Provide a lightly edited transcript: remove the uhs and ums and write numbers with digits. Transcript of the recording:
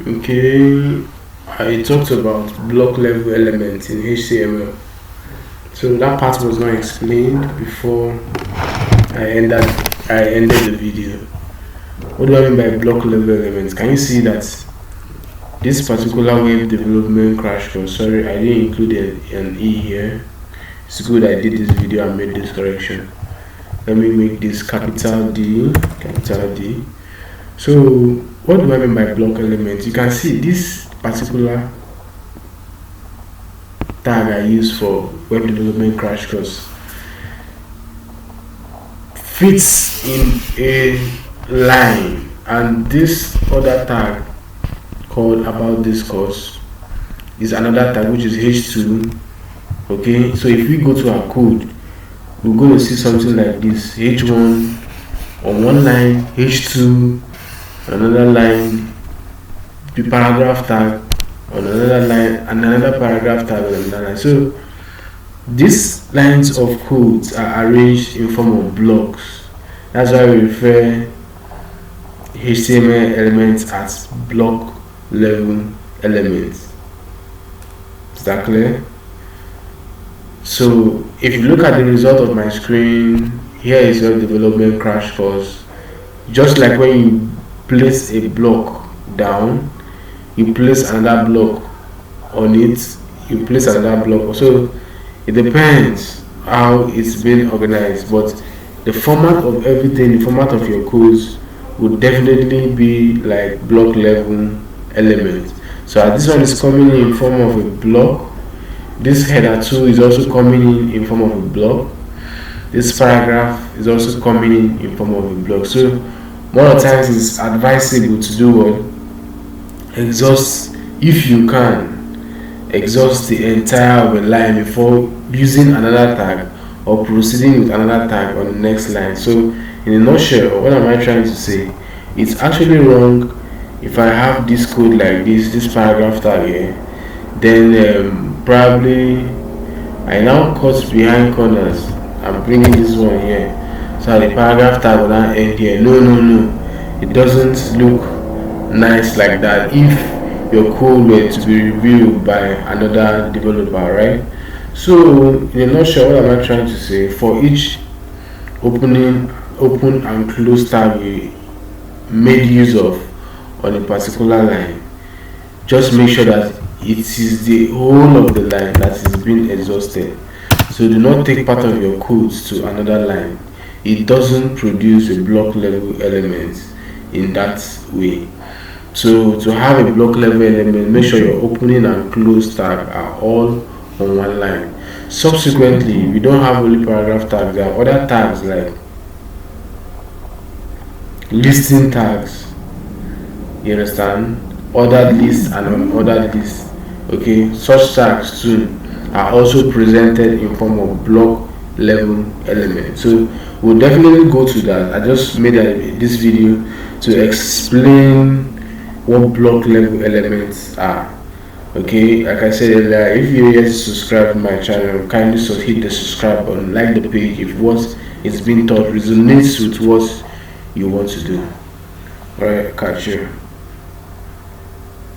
Okay, I talked about block level elements in HTML. So that part was not explained before I ended the video. What do I mean by block level elements? Can you see that this particular web development crash course? Sorry, I didn't include an E here. It's good I did this video and made this correction. Let me make this capital D. So what do I mean by block elements? You can see this particular tag I use for web development crash course fits in a line, and this other tag called about this course is another tag which is h2. Okay, so if we go to our code, we're going to see something like this: h1 on one line, h2 another line, the paragraph tag on another line, and another paragraph tag on another line. So these lines of codes are arranged in form of blocks. That's why we refer HTML elements as block level elements. Is that clear? So if you look at the result of my screen, here is your development crash course. Just like when you place a block down, you place another block on it, you place another block. So it depends how it's been organized, but the format of everything, the format of your codes would definitely be like block level elements. So this one is coming in form of a block. This header 2 is also coming in form of a block. This paragraph is also coming in form of a block. So more times it's advisable to do what? Exhaust, if you can, exhaust the entire of a line before using another tag or proceeding with another tag on the next line. So in a nutshell, what am I trying to say? It's actually wrong if I have this code like this paragraph tag here, then probably I now cut behind corners. I'm bringing this one here, so the paragraph tag will not end here. No, it doesn't look nice like that if your code were to be reviewed by another developer, right? So in a nutshell, what am I trying to say? For each open and close tab we made use of on a particular line, just make sure that it is the whole of the line that is being exhausted. So do not take part of your codes to another line. It doesn't produce a block level element in that way. So to have a block level element, make sure your opening and close tag are all on one line. Subsequently, we don't have only paragraph tags, there are other tags like listing tags, you understand, ordered list and unordered list. Okay, such tags too are also presented in form of block level element. So we'll definitely go to that. I just made this video to explain what block level elements are. Okay, like I said earlier, if you're yet to subscribe to my channel, kindly hit the subscribe button, like the page if what is being taught resonates with what you want to do. Alright, catch you.